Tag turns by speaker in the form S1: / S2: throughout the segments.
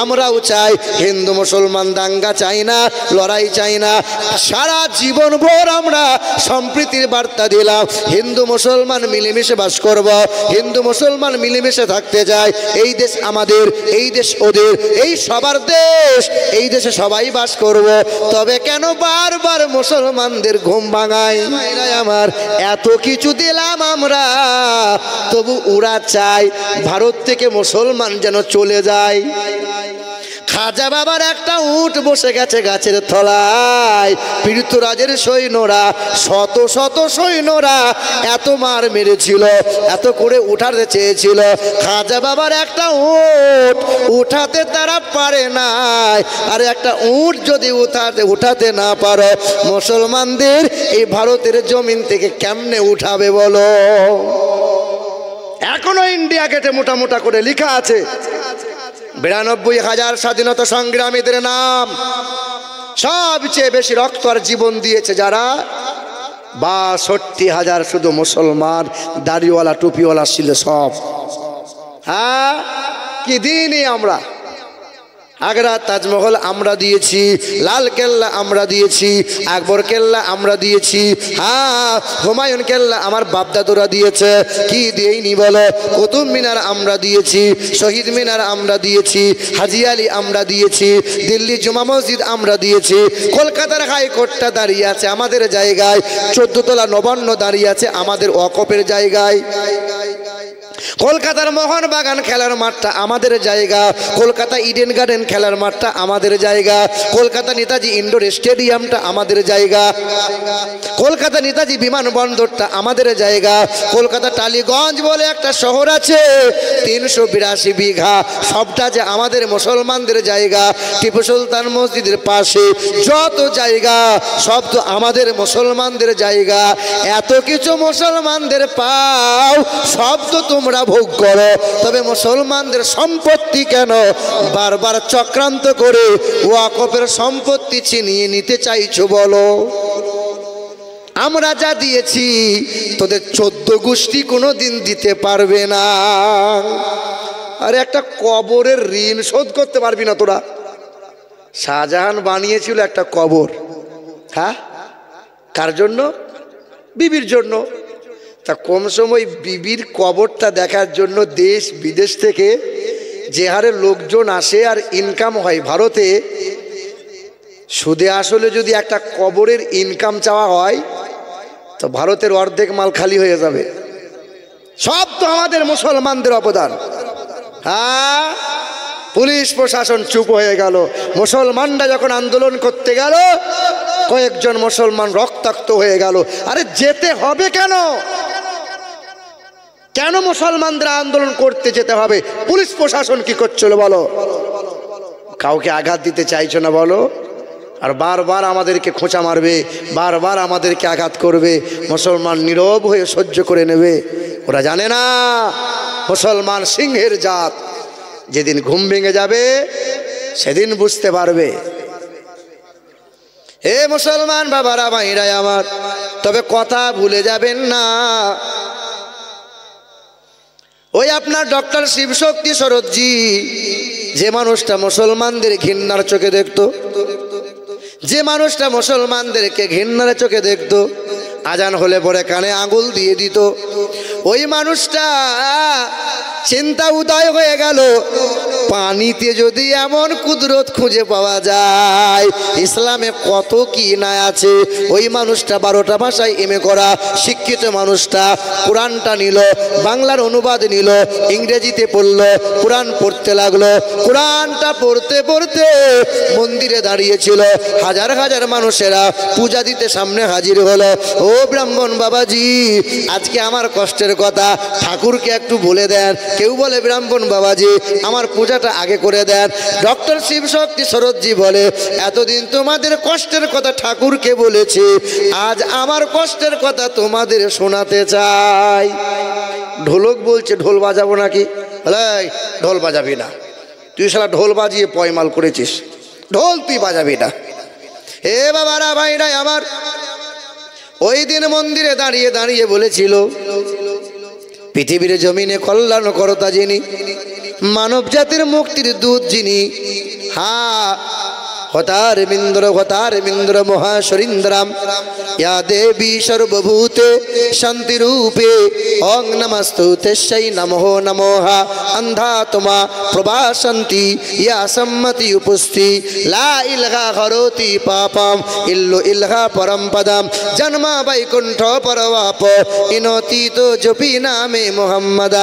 S1: আমরাও চাই, হিন্দু মুসলমান দাঙ্গা চাই না, লড়াই চাই না। সারা জীবন ভোর আমরা সম্প্রীতির বার্তা দিলাম, হিন্দু মুসলমান মিলেমিশে বাস করব, হিন্দু মুসলমান মিলেমিশে থাকতে চাই। এই দেশ আমাদের, এই দেশ ওদের, এই সবার দেশ, এই দেশে সবাই বাস করব। তবে কেন বারবার মুসলমানদের ঘুম ভাঙাই? আমার এত কিছু দিলাম আমরা, তবু ওরা চায় ভারত থেকে মুসলমান যেন চলে যায়। খাজা বাবার একটা উট বসে গেছে গাছের তলায়, পৃথ্বরাজের সৈন্যরা, শত শত সৈন্যরা এত মার মেরেছিল, এত করে উঠাতে চেয়েছিল, খাজা বাবার একটা উট উঠাতে তারা পারে নাই। আর একটা উট যদি উঠাতে না পারো, মুসলমানদের এই ভারতের জমিন থেকে কেমনে উঠাবে বলো? এখনো ইন্ডিয়া গেটে মোটা মোটা করে লেখা আছে 92,000 স্বাধীনতা সংগ্রামীদের নাম। সবচেয়ে বেশি রক্ত আর জীবন দিয়েছে যারা, 62,000 শুধু মুসলমান, দাড়িওয়ালা টুপিওয়ালা ছিল সব। হ্যাঁ, কি দিনই আমরা। আগ্রা তাজমহল আমরা দিয়েছি, লাল কেল্লা আমরা দিয়েছি, আকবর কেল্লা আমরা দিয়েছি, হ্যাঁ হুমায়ুন কেল্লা আমার বাপদাদুরা দিয়েছে। কি দিইনি বলো? কুতুব মিনার আমরা দিয়েছি, শহীদ মিনার আমরা দিয়েছি, হাজি আলী আমরা দিয়েছি, দিল্লি জুমা মসজিদ আমরা দিয়েছি, কলকাতার হাইকোর্টটা দাঁড়িয়ে আছে আমাদের জায়গায়, 14 তলা নবান্ন দাঁড়িয়ে আছে আমাদের ওয়াকফের জায়গায়, কলকাতার মোহনবাগান খেলার মাঠটা আমাদের জায়গা, কলকাতা ইডেন গার্ডেন খেলার মাঠটা আমাদের জায়গা, কলকাতা নেতাজি ইন্ডোর স্টেডিয়ামটা আমাদের জায়গা, কলকাতা নেতাজি বিমানবন্দরটা আমাদের জায়গা, কলকাতা টালিগঞ্জ বলে একটা শহর আছে 382 বিঘা, সবটা যে আমাদের মুসলমানদের জায়গা। টিপু সুলতান মসজিদের পাশে যত জায়গা সব তো আমাদের মুসলমানদের জায়গা। এত কিছু মুসলমানদের পাও, সব তো তোমরা ভোগ করো, তবে মুসলমানদের সম্পত্তি কেন বারবার চক্রান্ত করে ওয়াকফের সম্পত্তি ছিনিয়ে নিতে চাইছো বলো? আমরা যা দিয়েছি তোদের 14 গোষ্ঠী কোনোদিন দিতে পারবে না। আরে একটা কবরের ঋণ শোধ করতে পারবি না তোরা? শাহজাহান বানিয়েছিল একটা কবর, হ্যাঁ, কার জন্য? বিবির জন্য। তা কম সময় বিবির কবরটা দেখার জন্য দেশ বিদেশ থেকে যে হারে লোকজন আসে আর ইনকাম হয় ভারতে, সুদে আসলে যদি একটা কবরের ইনকাম চাওয়া হয় তো ভারতের অর্ধেক মাল খালি হয়ে যাবে। সব তো আমাদের মুসলমানদের অবদান। হ্যাঁ, পুলিশ প্রশাসন চুপ হয়ে গেল। মুসলমানরা যখন আন্দোলন করতে গেল, কয়েকজন মুসলমান রক্তাক্ত হয়ে গেল। আরে যেতে হবে কেন? কেন মুসলমানদের আন্দোলন করতে যেতে হবে? পুলিশ প্রশাসন কি করছিল বলো? কাউকে আঘাত দিতে চাইছো না বলো? আর বারবার আমাদেরকে খোঁচা মারবে, বারবার আমাদেরকে আঘাত করবে, মুসলমান নীরব হয়ে সহ্য করে নেবে। ওরা জানে না মুসলমান সিংহের জাত, যেদিন ঘুম ভেঙে যাবে সেদিন বুঝতে পারবে। হে মুসলমান বাবারা ভাইরা আমার, তবে কথা ভুলে যাবেন না, ওই আপনার ডক্টর শিবশক্তি শরৎজি, যে মানুষটা মুসলমানদের ঘৃণার চোখে দেখতো, যে মানুষটা মুসলমানদেরকে ঘৃণার চোখে দেখতো, আজান হলে পরে কানে আঙুল দিয়ে দিত, ওই মানুষটা চিন্তা উদয় হয়ে গেল, পানিতে যদি এমন কুদরত খুঁজে পাওয়া যায়, ইসলামে কত কি না আছে। ওই মানুষটা 12টা ভাষায় এমএ করা শিক্ষিত মানুষটা কোরআনটা নিল, বাংলার অনুবাদ নিল, ইংরেজিতে পড়ল, কোরআন পড়তে লাগলো। কোরআনটা পড়তে পড়তে মন্দিরে দাঁড়িয়েছিল, হাজার হাজার মানুষেরা পূজা দিতে সামনে হাজির হলো। ও ব্রাহ্মণ বাবাজি, আজকে আমার কষ্টের কথা ঠাকুরকে একটু বলে দেন। কেউ বলে ব্রাহ্মণ বাবাজি আমার পূজাটা আগে করে দেন। ডক্টর শিবশক্তি শরৎজি বলে, এতদিন তোমাদের কষ্টের কথা ঠাকুরকে বলেছি, আজ আমার কষ্টের কথা তোমাদের শোনাতে চাই। ঢোলক বলছে ঢোল বাজাবো নাকি? ঢোল বাজাবি না, তুই শালা ঢোল বাজিয়ে পয়মাল করেছিস, ঢোল তুই বাজাবি না। হে বাবারা ভাইরা আমার, ওই দিন মন্দিরে দাঁড়িয়ে দাঁড়িয়ে বলেছিল, পৃথিবীর জমিনে কল্যাণ করতা যিনি, মানব জাতির মুক্তির দূত যিনি, হ্যাঁ হতারবিন্দ্র মহাশরীন্দ্রাম ইয়া দেবী সর্বভূতে শান্তিরূপে ওং নমস্তুতে সেই নমঃ নমঃ অন্ধাত্মা প্রভাসন্তি ইয়া সম্মতি উপস্থি লা ইলহা হরতি পাপম ইল্লু ইলহা পরম পদম জন্ম বৈকুণ্ঠ পরবাপ ইনতি তো জপি নামে মুহাম্মদ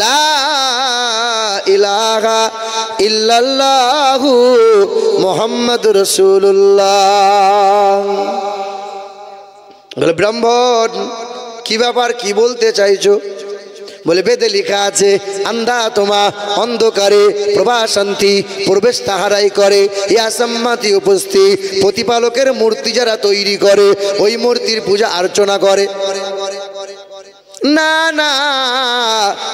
S1: লা ইলাহা ইল্লাল্লাহু মুহাম্মাদুর রাসূলুল্লাহ। বলে ব্রাহ্মণ কি ব্যাপার, কি বলতে চাইছো? বলে বেদে লেখা আছে আন্ধা তোমা অন্ধকারে প্রভাশান্তি প্রবেশ তাহারাই করে, ইয়া সম্মতি উপস্থিত প্রতিপালকের মূর্তি যারা তৈরি করে ওই মূর্তির পূজা অর্চনা করে। না না,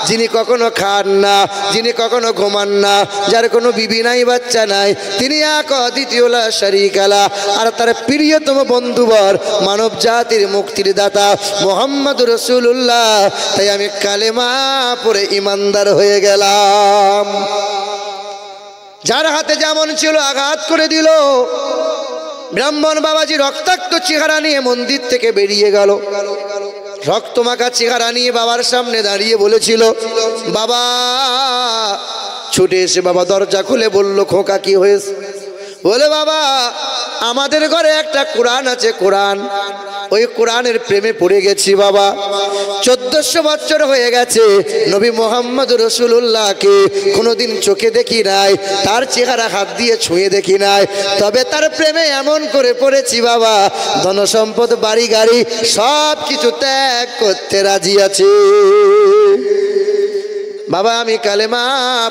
S1: যিনি কখনো খান না, যিনি কখনো ঘুমান না, যার কোনো বিবি নাই বাচ্চা নাই, তিনি এক দ্বিতীয় লা শারীকা লা, আর তার প্রিয়তম বন্ধুবর মানব জাতির মুক্তির দাতা মুহাম্মদুর রাসূলুল্লাহ। তাই আমি কালেমা পড়ে ইমানদার হয়ে গেলাম। যার হাতে যেমন ছিল আঘাত করে দিল। ব্রাহ্মণ বাবাজি রক্তাক্ত চেহারা নিয়ে মন্দির থেকে বেরিয়ে গেল। রক্তমাখা চেহারা নিয়ে বাবার সামনে দাঁড়িয়ে বলেছিল, বাবা ছুটে এসে বাবা দরজা খুলে বলল, খোকা কি হয়েছে? বলে বাবা আমাদের ঘরে একটা কোরআন আছে, কোরআন, ওই কোরআনের প্রেমে পড়ে গেছি বাবা। 1400 বছর হয়ে গেছে নবী মুহাম্মদ রাসূলুল্লাহকে কোনোদিন চোখে দেখি নাই, তার চেহারা হাত দিয়ে ছুঁয়ে দেখি নাই, তবে তার প্রেমে এমন করে পড়েছি বাবা, ধন সম্পদ বাড়ি গাড়ি সব কিছু ত্যাগ করতে রাজি আছি বাবা। আমি কালেমা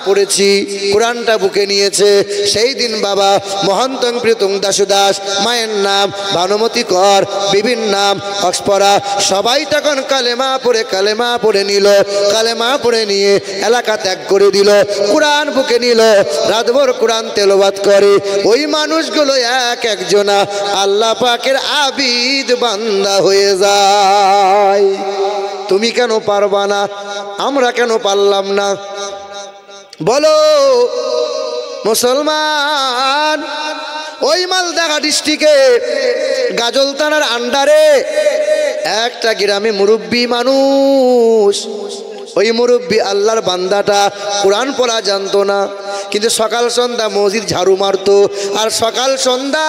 S1: পড়েছি, কোরআনটা বুকে নিয়েছে। সেই দিন বাবা মহন্তং প্রীতং দাসুদাস, মায়ের নাম ভানুমতি কর, বিভিন্ন নাম অক্সপরা, সবাই তখন কালেমা পড়ে নিল। কালেমা পড়ে নিয়ে এলাকা ত্যাগ করে দিল, কোরআন বুকে নিল, রাতভর কোরআন তেলাওয়াত করে। ওই মানুষগুলো এক একজনা আল্লাহ পাকের আবিদ বান্দা হয়ে যায়। তুমি কেন পারবা না? আমরা কেন পারলাম না? বলো মুসলমান। ওই মালদা ডিস্ট্রিক্টে গাজল থানার আন্ডারে একটা গ্রামে মুরব্বী মানুষ, ওই মুরব্বী আল্লাহর বান্দাটা কোরআন পড়া জানতো না, কিন্তু সকাল সন্ধ্যা মসজিদ ঝাড়ু মারতো, আর সকাল সন্ধ্যা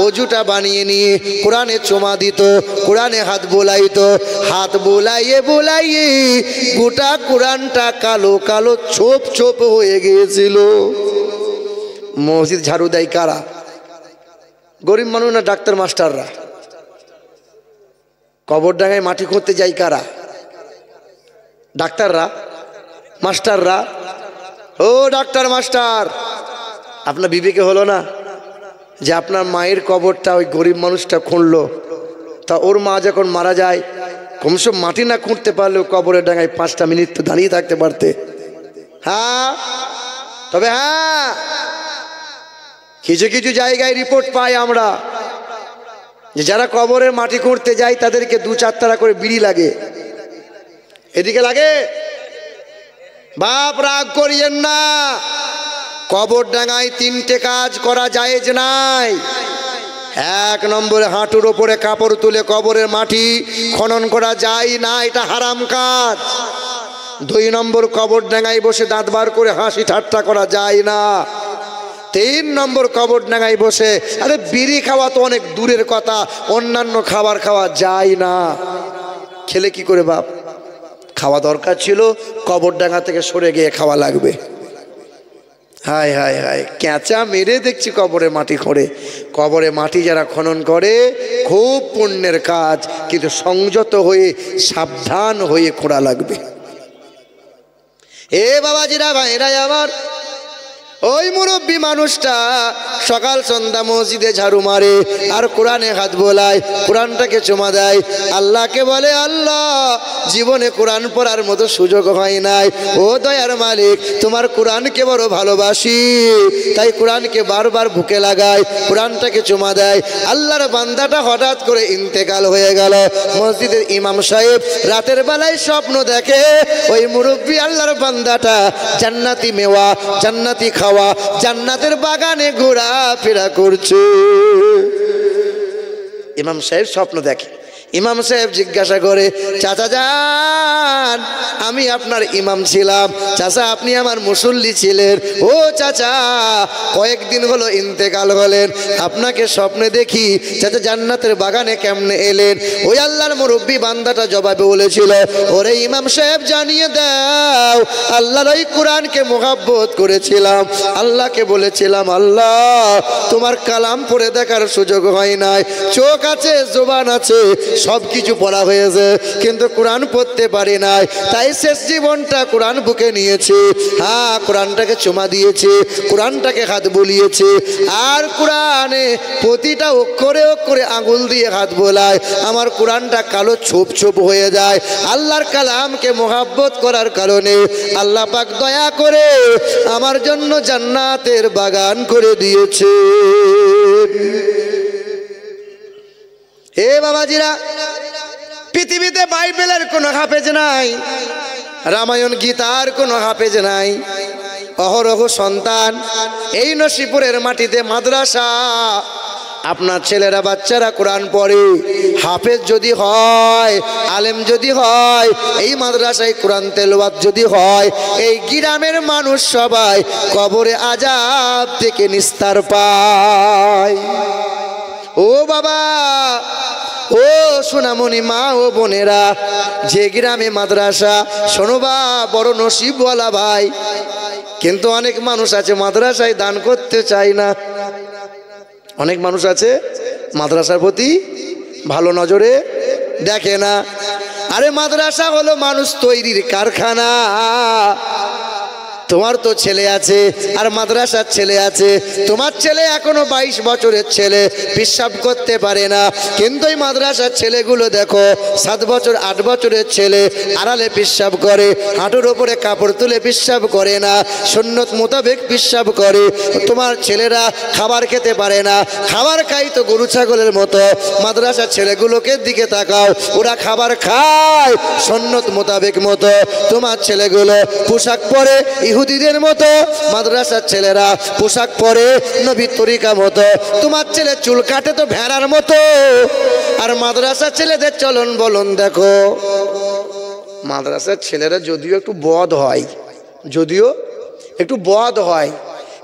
S1: অজুটা বানিয়ে নিয়ে কোরআনে চুমা দিত, কোরআনে হাত বোলাইতো, হাত বোলাইয়ে গোটা কোরআনটা কালো কালো ছোপ ছোপ হয়ে গিয়েছিল। মসজিদ ঝাড়ু দেয় কারা? গরিব মানুষ না ডাক্তার মাস্টাররা? কবর ডাঙায় মাটি খুঁড়তে যায় কারা? ডাক্তাররা, মাস্টাররা। ও ডাক্তার মাস্টার, আপনার বিবেকে হলো না যে আপনার মায়ের কবরটা ওই গরিব মানুষটা খুঁড়লো, তা ওর মা যখন মারা যায় কমসে কম মাটি না খুঁড়তে পারলেও কবরের ডাঙায় 5টা মিনিট তো দাঁড়িয়ে থাকতে পারতে। হ্যাঁ, তবে হ্যাঁ কিছু কিছু জায়গায় রিপোর্ট পাই আমরা যে যারা কবরের মাটি খুঁড়তে যায় তাদেরকে 2-4 টাকা করে বিড়ি লাগে। এদিকে লাগে? বাপ রাগ করিয়েন না, কবর ডাঙায় 3টে কাজ করা জায়েজ নাই। 1 নম্বরে হাঁটুর ওপরে কাপড় তুলে কবরের মাটি খনন করা যায় না, এটা হারাম কাজ। 2 নম্বর কবর ডাঙায় বসে দাঁত বার করে হাসি ঠাট্টা করা যায় না। 3 নম্বর কবর ডাঙায় বসে, আরে বিড়ি খাওয়া তো অনেক দূরের কথা, অন্যান্য খাবার খাওয়া যায় না। খেলে কি করে বাপ? খাওয়া দরকার ছিল, কবর ডাঙা থেকে সরে গিয়ে খাওয়া লাগবে। হায় হায় হায়, ক্যাঁচা মেরে দেখছি কবরে মাটি খোঁড়ে। কবরে মাটি যারা খনন করে খুব পুণ্যের কাজ, কিন্তু সংযত হয়ে সাবধান হয়ে খোঁড়া লাগবে। এ বাবাজিরা ভাইরা আমার, ওই মুরব্বী মানুষটা সকাল সন্ধ্যা মসজিদে ঝাড়ু মারে আর কোরআনে হাত বোলায়, কোরআনটাকে চুমা দেয়, আল্লাহকে বলে আল্লাহ জীবনে কোরআন পড়ার মতো সুযোগ হয় নাই, ও দয়ার মালিক তোমার কোরআনকে বড় ভালোবাসি, তাই কোরআনকে বারবার বুকে লাগায়, কোরআনটাকে চুমা দেয়। আল্লাহর বান্দাটা হঠাৎ করে ইন্তেকাল হয়ে গেল। মসজিদের ইমাম সাহেব রাতের বেলায় স্বপ্ন দেখে ওই মুরব্বী আল্লাহর বান্দাটা জান্নাতি মেওয়া, জান্নাতি খাওয়া, জান্নাতের বাগানে ঘোরাফেরা করছে। ইমাম সাহেব স্বপ্ন দেখে। ইমাম সাহেব জিজ্ঞাসা করে, চাচা যান আমি আপনার ইমাম ছিলাম, চাচা আপনি আমার মুসল্লি ছিলেন, ও চাচা কয়েকদিন হলো ইন্তেকাল হলেন, আপনাকে স্বপ্নে দেখি চাচা জান্নাতের বাগানে কেমনে এলেন? ওই আল্লাহর মুরব্বী বান্দাটা জবাবে বলেছিল, ওরে ইমাম সাহেব জানিয়ে দাও আল্লাহর ওই কোরআনকে মোহাব্বত করেছিলাম, আল্লাহকে বলেছিলাম আল্লাহ তোমার কালাম পড়ে দেখার সুযোগ হয় নাই, চোখ আছে জবান আছে সব কিছু পড়া হয়েছে, কিন্তু কোরআন পড়তে পারি নাই, তাই শেষ জীবনটা কোরআন বুকে নিয়েছে। হ্যাঁ কোরআনটাকে চুমা দিয়েছে, কোরআনটাকে হাত বুলিয়েছে, আর কোরআনে প্রতিটা অক্ষরে অক্ষরে আঙুল দিয়ে হাত বোলায়, আমার কোরআনটা কালো ছোপ ছোপ হয়ে যায়। আল্লাহর কালামকে মোহাব্বত করার কারণে আল্লাহ পাক দয়া করে আমার জন্য জান্নাতের বাগান করে দিয়েছে। হে বাবাজিরা, পৃথিবীতে বাইবেলের কোনো হাফেজ নাই, রামায়ণ গীতার কোনো হাফেজ নাই, অহরহ সন্তান এই নসিপুরের মাটিতে মাদ্রাসা, আপনার ছেলেরা বাচ্চারা কোরআন পড়ে, হাফেজ যদি হয়, আলেম যদি হয়, এই মাদ্রাসায় কোরআন তেলাওয়াত যদি হয়, এই গ্রামের মানুষ সবাই কবরে আযাব থেকে নিস্তার পায়। ও বাবা, ও সোনামণি মা ও বোনেরা, যে গ্রামে মাদ্রাসা, শোনোবা বড় নসিবওয়ালা ভাই, কিন্তু অনেক মানুষ আছে মাদ্রাসায় দান করতে চায় না। অনেক মানুষ আছে মাদ্রাসার প্রতি ভালো নজরে দেখে না। আরে মাদ্রাসা হলো মানুষ তৈরির কারখানা। তোমার তো ছেলে আছে আর মাদ্রাসার ছেলে আছে, তোমার ছেলে এখনো 22 বছরের ছেলে, পেশাব করতে পারে না, কিন্তু এই মাদ্রাসার ছেলেগুলো দেখো 7 বছর 8 বছরের ছেলে আড়ালে পেশাব করে, হাঁটুর ওপরে কাপড় তুলে পেশাব করে না, সুন্নত মোতাবেক পেশাব করে। তোমার ছেলেরা খাবার খেতে পারে না, খাবার খাই তো গরু ছাগলের মতো। মাদ্রাসার ছেলেগুলোকে দিকে তাকাও, ওরা খাবার খায় সুন্নত মোতাবেক মতো। তোমার ছেলেগুলো পোশাক পরে ইহুদিদের মতো, মাদ্রাসার ছেলেরা পোশাক পরে নবীর তরিকা মতো। তোমার ছেলে চুল কাটে তো ভেড়ার মতো, আর মাদ্রাসার ছেলেদের চলন বলন দেখো। মাদ্রাসার ছেলেরা যদিও একটু বদ হয়, যদিও একটু বদ হয়,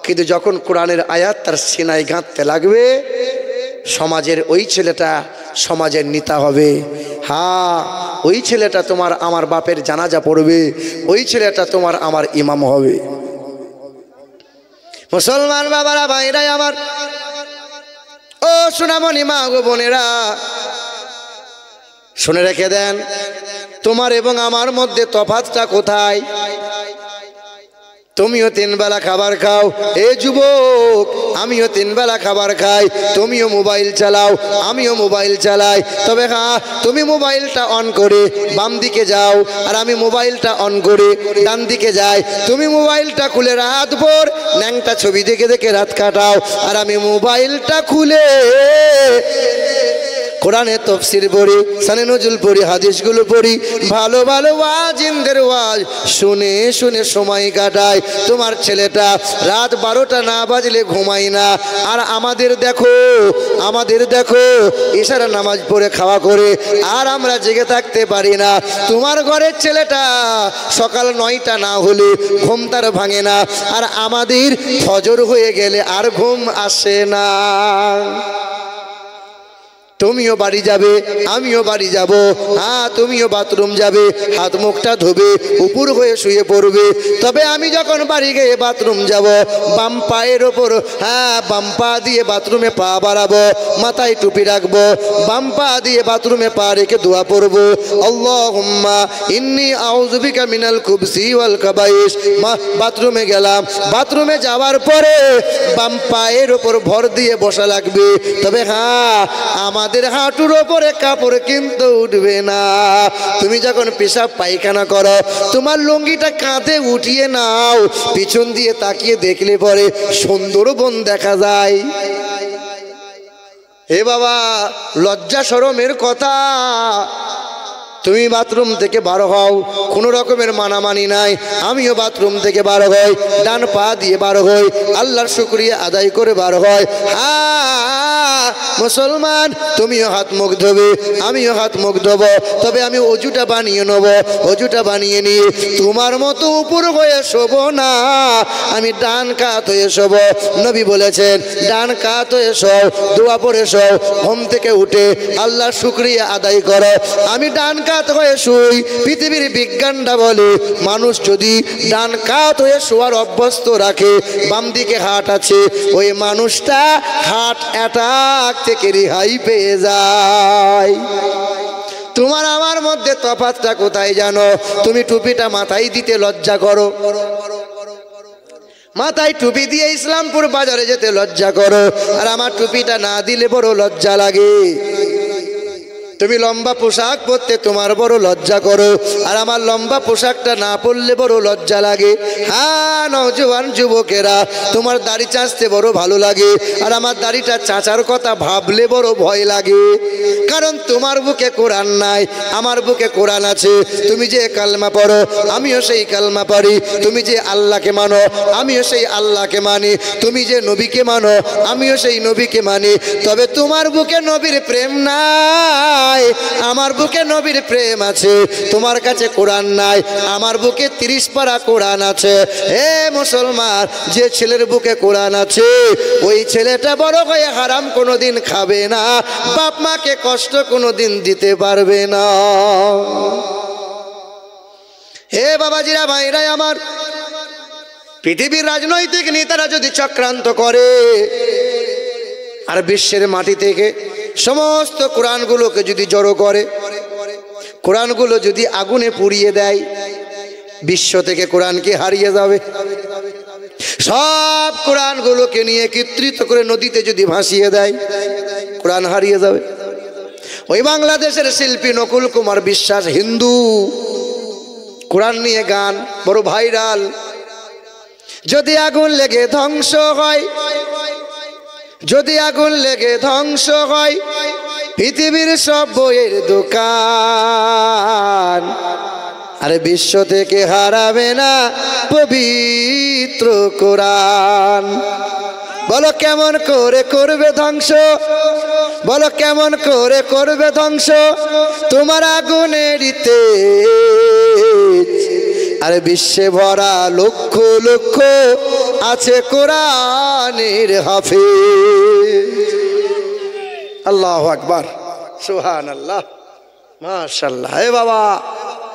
S1: কিন্তু যখন কোরআনের আয়াত তার সিনায় গাঁথতে লাগবে, সমাজের ওই ছেলেটা সমাজের নেতা হবে। হ্যাঁ, ওই ছেলেটা তোমার আমার বাপের জানাজা পড়বে, ওই ছেলেটা তোমার আমার ইমাম হবে। মুসলমান বাবারা ভাইরাই আমার, ও সোনামণি মা গো বোনেরা, শুনে রেখে দেন, তোমার এবং আমার মধ্যে তফাৎটা কোথায়? তুমিও 3 বেলা খাবার খাও, এ যুবক আমিও 3 বেলা খাবার খাই, তুমিও মোবাইল চালাও আমিও মোবাইল চালাই, তবে হ্যাঁ তুমি মোবাইলটা অন করে বাম দিকে যাও আর আমি মোবাইলটা অন করে ডান দিকে যাই। তুমি মোবাইলটা খুলে রাত ভর ন্যাংটা ছবি দেখে দেখে রাত কাটাও, আর আমি মোবাইলটা খুলে কোরআনে তফসির পড়ি, সানে নজরুল পড়ি, হাদিসগুলো পড়ি, ভালো ভালো ওয়াজিনদের ওয়াজ শুনে শুনে সময় কাটায়। তোমার ছেলেটা রাত 12টা না বাজলে ঘুমায় না, আর আমাদের দেখো ইশারা নামাজ পড়ে খাওয়া করে আর আমরা জেগে থাকতে পারি না। তোমার ঘরের ছেলেটা সকাল 9টা না হলে ঘুম তার ভাঙে না, আর আমাদের ফজর হয়ে গেলে আর ঘুম আসে না। তুমিও বাড়ি যাবে, আমিও বাড়ি যাব, হ্যাঁ তুমিও বাথরুম যাবে, হাত মুখটা ধোবে, উপর হয়ে শুয়ে পড়বে। তবে আমি যখন বাড়ি গিয়ে বাথরুম যাব, বাম পায়ের ওপর, হ্যাঁ বাম পা দিয়ে বাথরুমে পা বাড়াবো, মাথায় টুপি রাখবো, বাম পা দিয়ে বাথরুমে পা রেখে দোয়া পড়বো, আল্লাহুম্মা ইন্নী আউযু বিকা মিনাল খুবসি ওয়াল খাবাইস। বাথরুমে গেলাম, বাথরুমে যাওয়ার পরে বাম পায়ের ওপর ভর দিয়ে বসা লাগবে। তবে হ্যাঁ আমাদের হাঁটুর ওপরে কাপড় কিন্তু উঠবে না। তুমি যখন পেশাব পায়খানা করো, তোমার লুঙ্গিটা কাঁধে উঠিয়ে নাও, পিছন দিয়ে তাকিয়ে দেখলে পরে সুন্দরবন দেখা যায়। হে বাবা, লজ্জা শরমের কথা। তুমি বাথরুম থেকে বার হও, কোনো রকমের মানামানি নাই। আমিও বাথরুম থেকে বার হই, ডান পা দিয়ে বার হই, আল্লাহর শুকরিয়া আদায় করে বার হয়। মুসলমান, তুমিও হাত মুখ ধোবে, আমিও হাত মুখ ধোবো। তবে আমি অজুটা বানিয়ে নেব, অজুটা বানিয়ে নিয়ে তোমার মতো উপর হয়ে শোবো না, আমি ডান কাত হয়ে শোবো। নবী বলেছেন ডান কাত হয়ে শোও, দোয়া পড়ে শোও, ঘুম থেকে উঠে আল্লাহর শুকরিয়া আদায় করো। আমি ডান কাত হয়ে শুই। পৃথিবীর বিজ্ঞানটা বলে মানুষ যদি ডান কাত হয়ে শোয়ার অভ্যস্ত রাখে, বাম দিকে হাট আছে, ওই মানুষটা হার্ট অ্যাটাক থেকে রেহাই পেয়ে যায়। তোমার আমার মধ্যে তফাৎটা কোথায় জানো? তুমি টুপিটা মাথায় দিতে লজ্জা করো, মাথায় টুপি দিয়ে ইসলামপুর বাজারে যেতে লজ্জা করো, আর আমার টুপিটা না দিলে বড় লজ্জা লাগে। তুমি লম্বা পোশাক পরতে তোমার বড় লজ্জা করো, আর আমার লম্বা পোশাকটা না পরলে বড় লজ্জা লাগে। হ্যাঁ নওজোয়ান যুবকেরা, তোমার দাড়ি চাঁচতে বড় ভালো লাগে, আর আমার দাড়িটা চাচার কথা ভাবলে বড় ভয় লাগে। কারণ তোমার বুকে কোরআন নাই, আমার বুকে কোরআন আছে। তুমি যে কালমা পড়ো, আমিও সেই কালমা পড়ি। তুমি যে আল্লাহকে মানো, আমিও সেই আল্লাহকে মানি। তুমি যে নবীকে মানো, আমিও সেই নবীকে মানি। তবে তোমার বুকে নবীর প্রেম নাই, আমার বুকে নবীর প্রেম আছে। তোমার কাছে কোরআন নাই, আমার বুকে 30 পারা কোরআন আছে। হে মুসলমান, যে ছেলের বুকে কোরআন আছে, ওই ছেলেটা বড় হয়ে হারাম কোনোদিন খাবে না, বাপ মাকে কষ্ট কোনোদিন দিতে পারবে না। হে বাবাজিরা, ভাইরা আমার, পৃথিবীর রাজনৈতিক নেতারা যদি চক্রান্ত করে আর বিশ্বের মাটি থেকে সমস্ত কোরআনগুলোকে যদি জড়ো করে, কোরআনগুলো যদি আগুনে পুড়িয়ে দেয়, বিশ্ব থেকে কোরআনকে হারিয়ে যাবে। সব কোরআনগুলোকে নিয়ে একত্রিত করে নদীতে যদি ভাসিয়ে দেয়, কোরআন হারিয়ে যাবে। ওই বাংলাদেশের শিল্পী নকুল কুমার বিশ্বাস, হিন্দু, কোরআন নিয়ে গান বড় ভাইরাল। যদি আগুন লেগে ধ্বংস হয়, যদি আগুন লেগে ধ্বংস হয় পৃথিবীর সব বইয়ের দোকান, আরে বিশ্ব থেকে হারাবে না পবিত্র কোরআন। বলো কেমন করে করবে ধ্বংস, বলো কেমন করে করবে ধ্বংস তোমার আগুনের তেজ। আরে বিশ্বে ভরা লক্ষ লক্ষ আছে কোরআনের হাফেজ। আল্লাহু আকবার, সুবহানাল্লাহ, মাশাআল্লাহ। হে বাবা,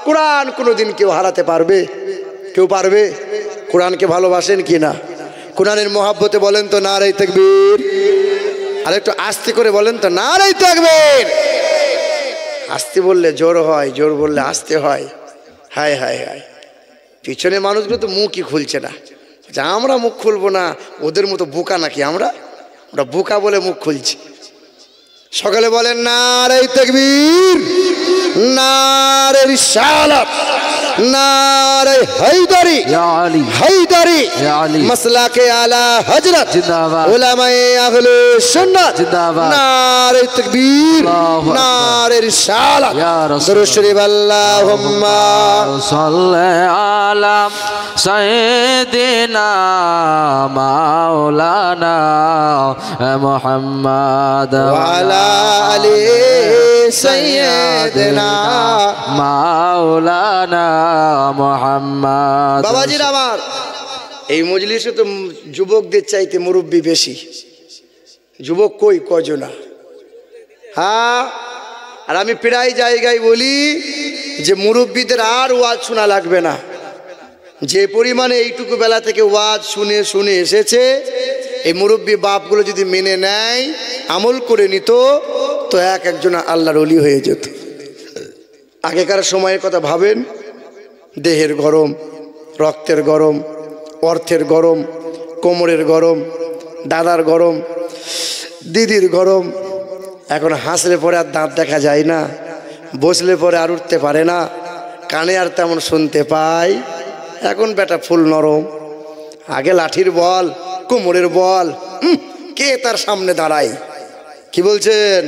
S1: কোরআন কোনোদিন কেউ হারাতে পারবে? কেউ পারবে? কোরআনকে ভালোবাসেন কি না? কোরআনের মহাব্বতে বলেন তো নারে তাকবীর। আর একটু আস্তে করে বলেন তো নারে তাকবীর। আস্তে বললে জোর হয়, জোর বললে আস্তে হয়। হায় হায় হায়, পিছনে মানুষগুলো তো মুখই খুলছে না। আমরা মুখ খুলবো না, ওদের মতো বোকা নাকি আমরা? ওরা বোকা বলে মুখ খুলছি। সকালে বলেন নারে তাকবীর, নারে রিসালাত, নারে হায়দারি, হায়দারি, মাসলাকে আলা হযরত, উলামায়ে আহলে সুন্নাত, নারে তাকবীর, নারে রিসালাত। দরুদ শরীফ। আল্লাহুম্মা সাল্লি আলা সাইয়্যিদিনা মাওলানা মুহাম্মদ ওয়া আলা আলি সাইয়্যিদিনা মাওলানা মুহাম্মদ। বাবাজিরা আমার, এই মজলিসে তো যুবকদের চাইতে মুরব্বী বেশি। যুবক কই? কজনা? হ্যাঁ, আর আমি প্রায় জায়গায় বলি যে মুরব্বীদের আর ওয়াজ শোনা লাগবে না। যে পরিমাণে এইটুকু বেলা থেকে ওয়াজ শুনে শুনে এসেছে, এই মুরব্বী বাপগুলো যদি মেনে নেয়, আমল করে নিত, তো একজন আল্লাহর ওলি হয়ে যেত। আগেকার সময়ের কথা ভাবেন, দেহের গরম, রক্তের গরম, অর্থের গরম, কোমরের গরম, দাদার গরম, দিদির গরম। এখন হাসলে পরে আর দাঁত দেখা যায় না, বসলে পরে আর উঠতে পারে না, কানে আর তেমন শুনতে পায়। এখন বেটা ফুল নরম। আগে লাঠির বল, কোমরের বল, কে তার সামনে দাঁড়ায়? কি বলছেন?